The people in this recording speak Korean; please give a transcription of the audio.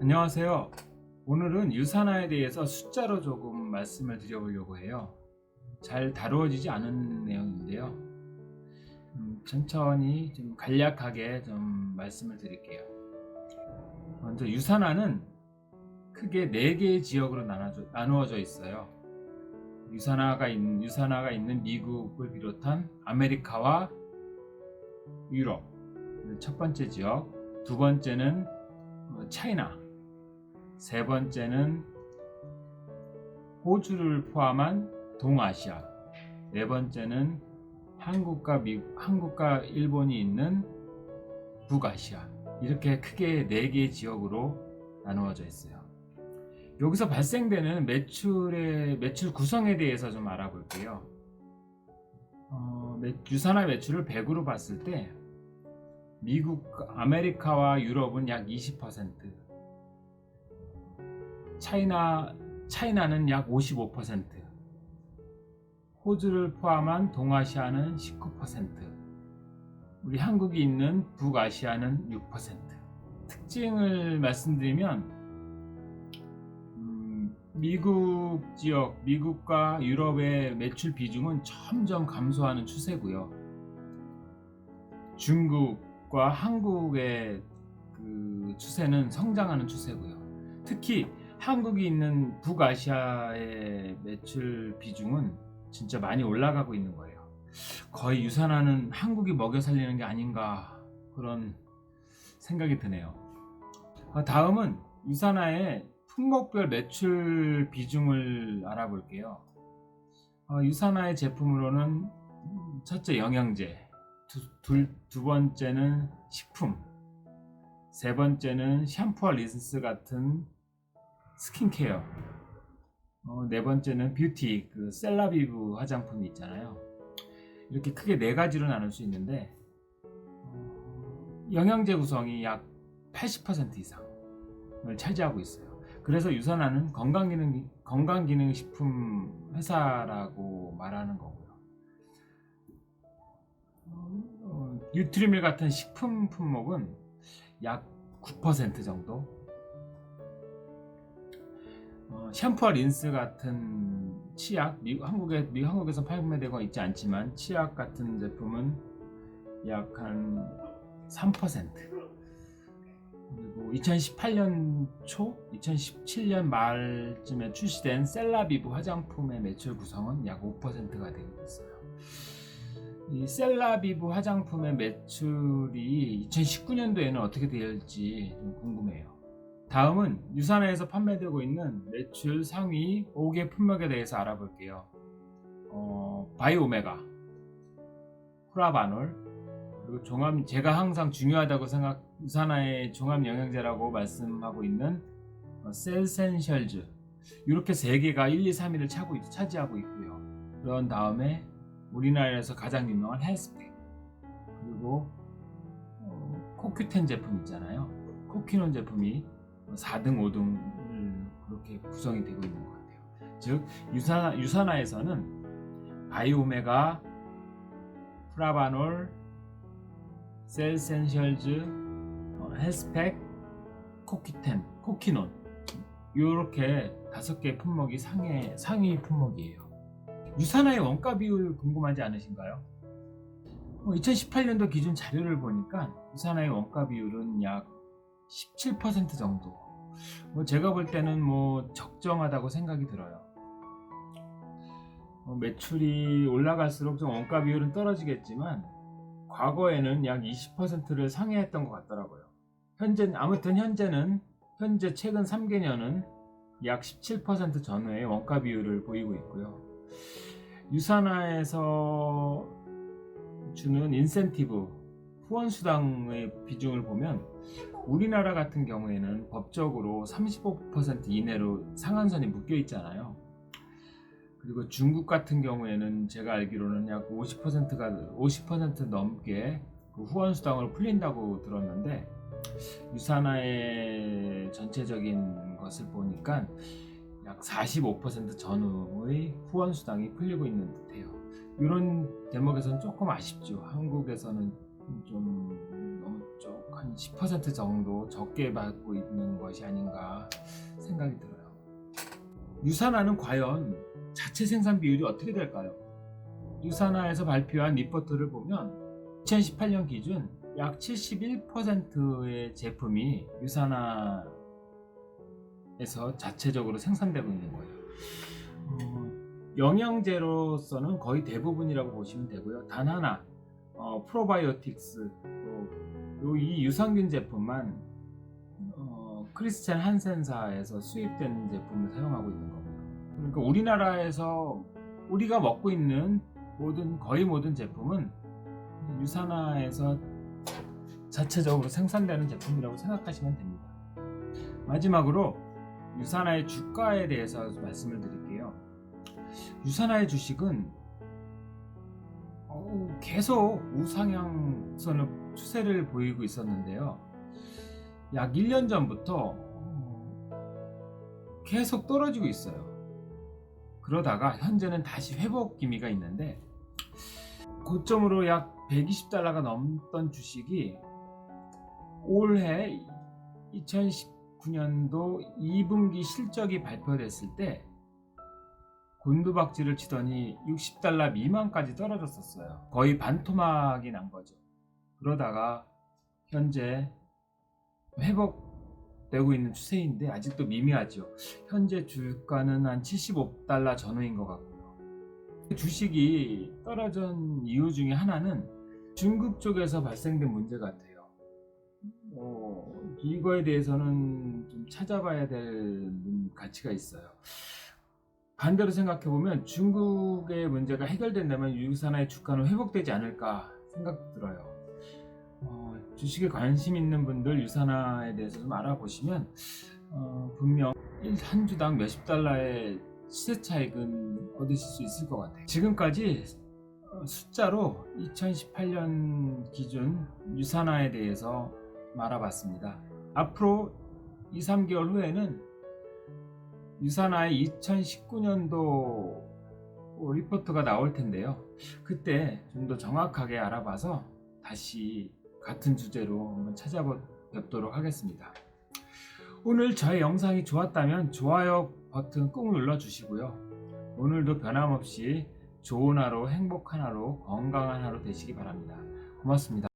안녕하세요. 오늘은 유산화에 대해서 숫자로 조금 말씀을 드려보려고 해요. 잘 다루어지지 않은 내용인데요. 천천히 좀 간략하게 좀 말씀을 드릴게요. 먼저 유산화는 크게 4개의 지역으로 나누어져 있어요. 유산화가 있는 미국을 비롯한 아메리카와 유럽, 첫 번째 지역. 두 번째는 차이나, 세 번째는 호주를 포함한 동아시아, 네 번째는 한국과 일본이 있는 북아시아. 이렇게 크게 4개의 지역으로 나누어져 있어요. 여기서 발생되는 매출 구성에 대해서 좀 알아볼게요. 유산화 매출을 100으로 봤을 때 아메리카와 유럽은 약 20%, 차이나는 약 55%, 호주를 포함한 동아시아는 19%, 우리 한국이 있는 북아시아는 6%. 특징을 말씀드리면 미국과 유럽의 매출 비중은 점점 감소하는 추세고요. 중국과 한국의 그 추세는 성장하는 추세고요. 특히 한국이 있는 북아시아의 매출 비중은 진짜 많이 올라가고 있는 거예요. 거의 유산화는 한국이 먹여 살리는 게 아닌가, 그런 생각이 드네요. 다음은 유산화의 품목별 매출 비중을 알아볼게요. 유산화의 제품으로는 첫째 영양제, 두 번째는 식품, 세 번째는 샴푸와 린스 같은 스킨케어, 네 번째는 뷰티, 셀라비브 화장품이 있잖아요. 이렇게 크게 4가지로 나눌 수 있는데 영양제 구성이 약 80% 이상을 차지하고 있어요. 그래서 유산화는 건강기능식품 회사라고 말하는 거고요. 뉴트리밀 같은 식품 품목은 약 9% 정도, 샴푸와 린스 같은 치약, 한국에서 판매되고 있지 않지만 치약 같은 제품은 약 한 3%. 그리고 2018년 초, 2017년 말쯤에 출시된 셀라비브 화장품의 매출 구성은 약 5%가 되고 있어요. 이 셀라비브 화장품의 매출이 2019년도에는 어떻게 될지 좀 궁금해요. 다음은 유산화에서 판매되고 있는 매출 상위 5개 품목에 대해서 알아볼게요. 바이오메가, 프라바놀, 그리고 제가 항상 중요하다고 유산화의 종합 영양제라고 말씀하고 있는 셀센셜즈, 이렇게 3개가 1, 2, 3위를 차지하고 있고요. 그런 다음에 우리나라에서 가장 유명한 헬스팩, 그리고 코큐텐 제품 있잖아요. 코키논 제품이 4등, 5등을 그렇게 구성이 되고 있는 것 같아요. 즉 유산화에서는 바이오메가, 프라바놀, 셀센셜즈, 헬스팩, 코키논, 이렇게 5개 품목이 상위 품목이에요. 유산화의 원가 비율 궁금하지 않으신가요? 2018년도 기준 자료를 보니까 유산화의 원가 비율은 약 17% 정도. 제가 볼 때는 적정하다고 생각이 들어요. 매출이 올라갈수록 좀 원가 비율은 떨어지겠지만 과거에는 약 20%를 상회했던 것 같더라고요. 현재는 최근 3개년은 약 17% 전후의 원가 비율을 보이고 있고요. 유산화에서 주는 인센티브, 후원 수당의 비중을 보면 우리나라 같은 경우에는 법적으로 35% 이내로 상한선이 묶여 있잖아요. 그리고 중국 같은 경우에는 제가 알기로는 약 50% 넘게 후원 수당으로 풀린다고 들었는데, 유산화의 전체적인 것을 보니까 약 45% 전후의 후원 수당이 풀리고 있는 듯해요. 이런 대목에서는 조금 아쉽죠. 한국에서는 좀 너무 한 10% 정도 적게 받고 있는 것이 아닌가 생각이 들어요. 유산화는 과연 자체 생산 비율이 어떻게 될까요? 유산화에서 발표한 리포트를 보면 2018년 기준 약 71%의 제품이 유산화에서 자체적으로 생산되고 있는 거예요. 영양제로서는 거의 대부분이라고 보시면 되고요. 단 하나 프로바이오틱스 이 유산균 제품만 크리스찬 한센사에서 수입된 제품을 사용하고 있는 거고요. 그러니까 우리나라에서 우리가 먹고 있는 거의 모든 제품은 유산화에서 자체적으로 생산되는 제품이라고 생각하시면 됩니다. 마지막으로 유산화의 주가에 대해서 말씀을 드릴게요. 유산화의 주식은 계속 우상향선을 추세를 보이고 있었는데요. 약 1년 전부터 계속 떨어지고 있어요. 그러다가 현재는 다시 회복 기미가 있는데, 고점으로 약 120달러가 넘던 주식이 올해 2019년도 2분기 실적이 발표됐을 때 곤두박질을 치더니 60달러 미만까지 떨어졌었어요. 거의 반토막이 난 거죠. 그러다가 현재 회복되고 있는 추세인데 아직도 미미하죠. 현재 주가는 한 75달러 전후인 것 같고요. 주식이 떨어진 이유 중에 하나는 중국 쪽에서 발생된 문제 같아요. 이거에 대해서는 좀 찾아봐야 될 가치가 있어요. 반대로 생각해보면 중국의 문제가 해결된다면 유산화의 주가는 회복되지 않을까 생각 들어요. 주식에 관심 있는 분들 유산화에 대해서 좀 알아보시면 분명 한 주당 몇십 달러의 시세 차익은 얻으실 수 있을 것 같아요. 지금까지 숫자로 2018년 기준 유산화에 대해서 알아봤습니다. 앞으로 2, 3개월 후에는 유산화의 2019년도 리포트가 나올 텐데요. 그때 좀 더 정확하게 알아봐서 다시 같은 주제로 한번 찾아뵙도록 하겠습니다. 오늘 저의 영상이 좋았다면 좋아요 버튼 꾹 눌러 주시고요. 오늘도 변함없이 좋은 하루, 행복한 하루, 건강한 하루 되시기 바랍니다. 고맙습니다.